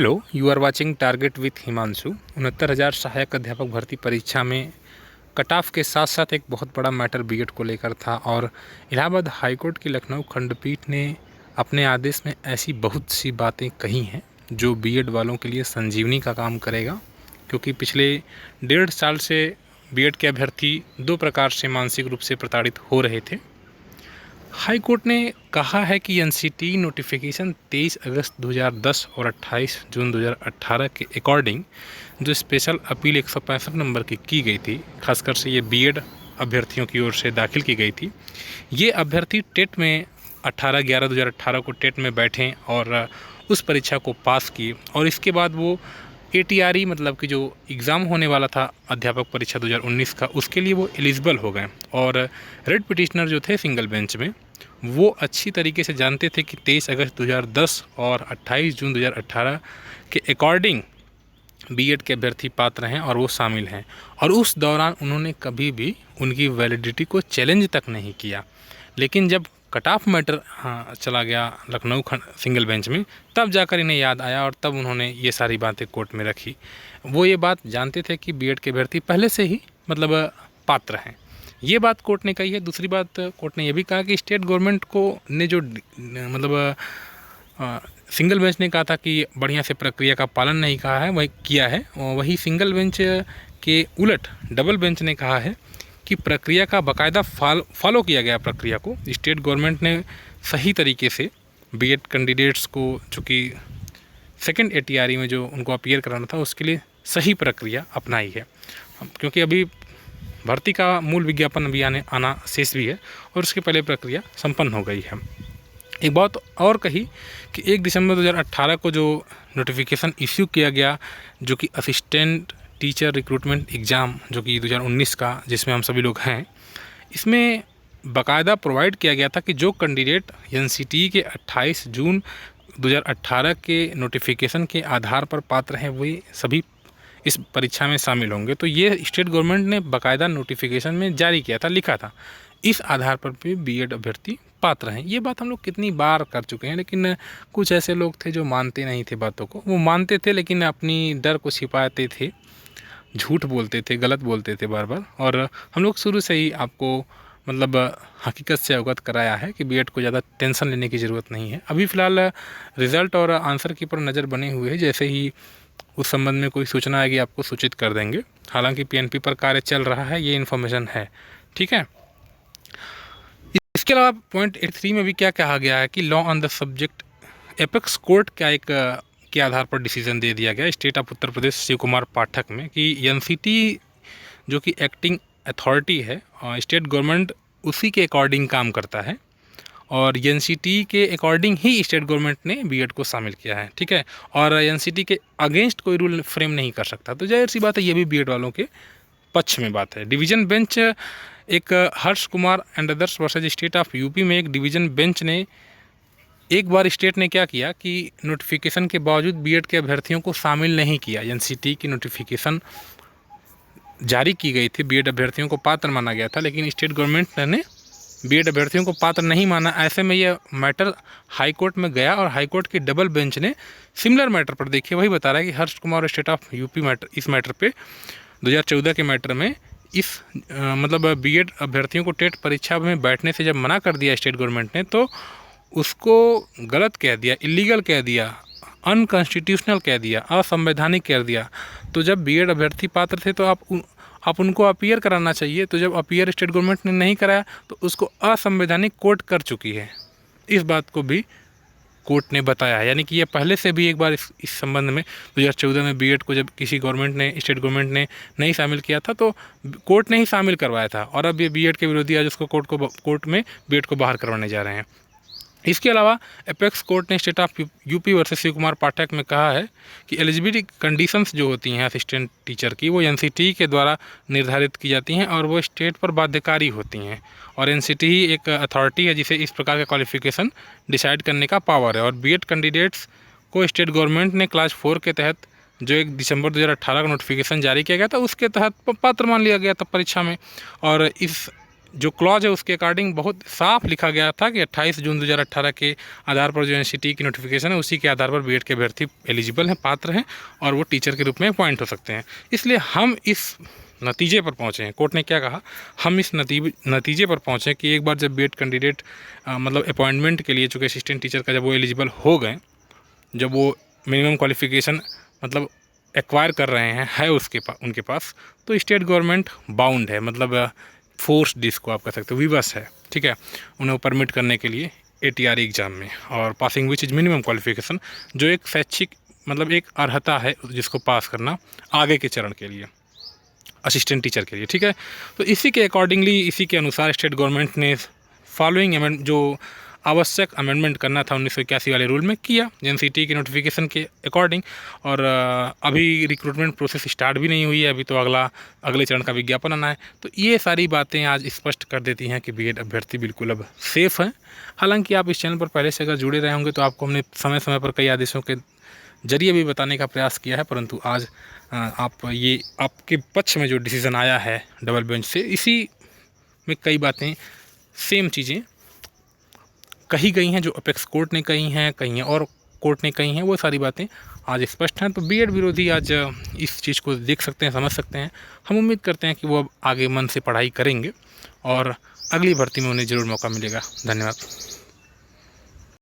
Hello, you are watching target with Himanshu. 69,000 सहायक अध्यापक भर्ती परीक्षा में कट ऑफ के साथ साथ एक बहुत बड़ा मैटर बीएड को लेकर था और इलाहाबाद हाईकोर्ट की लखनऊ खंडपीठ ने अपने आदेश में ऐसी बहुत सी बातें कही हैं जो बीएड वालों के लिए संजीवनी का काम करेगा, क्योंकि पिछले 1.5 साल से बीएड के अभ्यर्थी दो प्रकार से मानसिक रूप से प्रताड़ित हो रहे थे। हाई कोर्ट ने कहा है कि एनसीटी नोटिफिकेशन 23 अगस्त 2010 और 28 जून 2018 के अकॉर्डिंग जो स्पेशल अपील 165 नंबर की गई थी, खासकर से ये बीएड अभ्यर्थियों की ओर से दाखिल की गई थी। ये अभ्यर्थी टेट में 18/11/2018 को टेट में बैठें और उस परीक्षा को पास किए और इसके बाद वो एटीआरई मतलब कि जो एग्ज़ाम होने वाला था अध्यापक परीक्षा 2019 का, उसके लिए वो एलिजिबल हो गए। और रेड पिटिशनर जो थे सिंगल बेंच में, वो अच्छी तरीके से जानते थे कि 23 अगस्त 2010 और 28 जून 2018 के अकॉर्डिंग बीएड के अभ्यर्थी पात्र हैं और वो शामिल हैं। और उस दौरान उन्होंने कभी भी उनकी वैलिडिटी को चैलेंज तक नहीं किया। लेकिन जब कट ऑफ मैटर चला गया लखनऊ सिंगल बेंच में, तब जाकर इन्हें याद आया और तब उन्होंने ये सारी बातें कोर्ट में रखी। वो ये बात जानते थे कि बीएड के अभ्यर्थी पहले से ही मतलब पात्र हैं। ये बात कोर्ट ने कही है। दूसरी बात कोर्ट ने यह भी कहा कि स्टेट गवर्नमेंट को ने जो मतलब सिंगल बेंच ने कहा था कि बढ़िया से प्रक्रिया का पालन नहीं कहा है, वही किया है। वही सिंगल बेंच के उलट डबल बेंच ने कहा है कि प्रक्रिया का बाकायदा फॉलो किया गया। प्रक्रिया को स्टेट गवर्नमेंट ने सही तरीके से बीएड कैंडिडेट्स को, चूँकि सेकंड एटीआरई में जो उनको अपीयर कराना था, उसके लिए सही प्रक्रिया अपनाई है। क्योंकि अभी भर्ती का मूल विज्ञापन अभी आना शेष भी है और उसके पहले प्रक्रिया संपन्न हो गई है। एक बात और कही कि 1 दिसंबर 2018 को जो नोटिफिकेशन इश्यू किया गया, जो कि असिस्टेंट टीचर रिक्रूटमेंट एग्ज़ाम जो कि 2019 का, जिसमें हम सभी लोग हैं, इसमें बाकायदा प्रोवाइड किया गया था कि जो कैंडिडेट एनसीटी के 28 जून 2018 के नोटिफिकेशन के आधार पर पात्र हैं, वे सभी इस परीक्षा में शामिल होंगे। तो ये स्टेट गवर्नमेंट ने बाकायदा नोटिफिकेशन में जारी किया था, लिखा था इस आधार पर भी बीएड अभ्यर्थी पात्र हैं। ये बात हम लोग कितनी बार कर चुके हैं, लेकिन कुछ ऐसे लोग थे जो मानते नहीं थे बातों को। वो मानते थे लेकिन अपनी डर को छिपाते थे, झूठ बोलते थे, गलत बोलते थे बार बार। और हम लोग शुरू से ही आपको मतलब हकीकत से अवगत कराया है कि बीएड को ज़्यादा टेंशन लेने की ज़रूरत नहीं है। अभी फ़िलहाल रिज़ल्ट और आंसर की पर नज़र बने हुए हैं। जैसे ही उस संबंध में कोई सूचना आएगी आपको सूचित कर देंगे। हालांकि पीएनपी पर कार्य चल रहा है, ये इन्फॉर्मेशन है, ठीक है। इसके अलावा पॉइंट 83 में भी क्या कहा गया है कि law on the subject apex court का एक के आधार पर डिसीजन दे दिया गया स्टेट ऑफ उत्तर प्रदेश शिव कुमार पाठक में कि एनसीटी जो कि एक्टिंग अथॉरिटी है, स्टेट गवर्नमेंट उसी के अकॉर्डिंग काम करता है और एनसीटी के अकॉर्डिंग ही स्टेट गवर्नमेंट ने बीएड को शामिल किया है, ठीक है। और एनसीटी के अगेंस्ट कोई रूल फ्रेम नहीं कर सकता। तो जाहिर सी बात है, ये भी बीएड वालों के पक्ष में बात है। डिवीज़न बेंच एक Harsh Kumar and others versus state of UP में एक डिवीज़न बेंच ने एक बार स्टेट ने क्या किया कि नोटिफिकेशन के बावजूद बीएड के अभ्यर्थियों को शामिल नहीं किया। एनसीटी की नोटिफिकेशन जारी की गई थी, बीएड अभ्यर्थियों को पात्र माना गया था, लेकिन स्टेट गवर्नमेंट ने बीएड अभ्यर्थियों को पात्र नहीं माना। ऐसे में यह मैटर हाई कोर्ट में गया और हाई कोर्ट की डबल बेंच ने सिमिलर मैटर पर, देखिए वही बता रहा है कि हर्ष कुमार और स्टेट ऑफ यूपी मैटर, इस मैटर पे 2014 के मैटर में इस मतलब बीएड अभ्यर्थियों को टेट परीक्षा में बैठने से जब मना कर दिया स्टेट गवर्नमेंट ने, तो उसको गलत कह दिया, इलीगल कह दिया, अनकॉन्स्टिट्यूशनल कह दिया, असंवैधानिक कह दिया। तो जब बीएड अभ्यर्थी पात्र थे तो आप उनको अपीयर कराना चाहिए। तो जब अपीयर स्टेट गवर्नमेंट ने नहीं कराया तो उसको असंवैधानिक कोर्ट कर चुकी है। इस बात को भी कोर्ट ने बताया, यानी कि ये पहले से भी एक बार इस संबंध में 2014 में बीएड को जब किसी गवर्नमेंट ने, स्टेट गवर्नमेंट ने नहीं शामिल किया था तो कोर्ट ने ही शामिल करवाया था। और अब ये बीएड के विरोधी आज उसको कोर्ट में बीएड को बाहर करवाने जा रहे हैं। इसके अलावा एपेक्स कोर्ट ने state of UP versus Shiv Kumar Pathak में कहा है कि एलिजिबिलिटी कंडीशंस जो होती हैं असिस्टेंट टीचर की, वो एनसीटी के द्वारा निर्धारित की जाती हैं और वो स्टेट पर बाध्यकारी होती हैं। और एनसीटी ही एक अथॉरिटी है जिसे इस प्रकार का क्वालिफिकेशन डिसाइड करने का पावर है। और बीएड कैंडिडेट्स को स्टेट गवर्नमेंट ने क्लास 4 के तहत जो 1 दिसंबर 2018 का नोटिफिकेशन जारी किया गया था, उसके तहत पात्र मान लिया गया था परीक्षा में। और इस जो क्लॉज है उसके अकॉर्डिंग बहुत साफ लिखा गया था कि 28 जून 2018 के आधार पर जो एनसीटी की नोटिफिकेशन है उसी के आधार पर बीएड के अभ्यर्थी एलिजिबल हैं, पात्र हैं और वो टीचर के रूप में अपॉइंट हो सकते हैं। इसलिए हम इस नतीजे पर पहुँचे हैं। कोर्ट ने क्या कहा, हम इस नतीजे पर पहुँचे कि एक बार जब बीएड कैंडिडेट मतलब अपॉइंटमेंट के लिए चूँकि असिस्टेंट टीचर का जब वो एलिजिबल हो गए, जब वो मिनिमम क्वालिफिकेशन मतलब एक्वायर कर रहे हैं है उनके पास, तो स्टेट गवर्नमेंट बाउंड है, मतलब फोर्स जिसको आप कह सकते हो, विवश है, ठीक है, उन्हें परमिट करने के लिए एटीआर एग्ज़ाम में, और passing which is minimum qualification, जो एक शैक्षिक मतलब एक अर्हता है जिसको पास करना आगे के चरण के लिए, असिस्टेंट टीचर के लिए, ठीक है। तो इसी के अकॉर्डिंगली, इसी के अनुसार स्टेट गवर्नमेंट ने फॉलोइंग जो आवश्यक अमेंडमेंट करना था 1981 वाले रूल में किया एनसीटी की नोटिफिकेशन के अकॉर्डिंग। और अभी रिक्रूटमेंट प्रोसेस स्टार्ट भी नहीं हुई है, अभी तो अगले चरण का विज्ञापन आना है। तो ये सारी बातें आज स्पष्ट कर देती हैं कि बीएड अभ्यर्थी बिल्कुल अब सेफ़ हैं। हालांकि आप इस चैनल पर पहले से अगर जुड़े रहे होंगे तो आपको हमने समय समय पर कई आदेशों के जरिए भी बताने का प्रयास किया है, परंतु आज आपके पक्ष में जो डिसीज़न आया है डबल बेंच से, इसी में कई बातें सेम चीज़ें कही गई हैं जो अपेक्स कोर्ट ने कही हैं, कहीं और कोर्ट ने कही हैं, वो सारी बातें आज स्पष्ट हैं। तो बीएड विरोधी आज इस चीज़ को देख सकते हैं, समझ सकते हैं। हम उम्मीद करते हैं कि वो अब आगे मन से पढ़ाई करेंगे और अगली भर्ती में उन्हें ज़रूर मौका मिलेगा। धन्यवाद।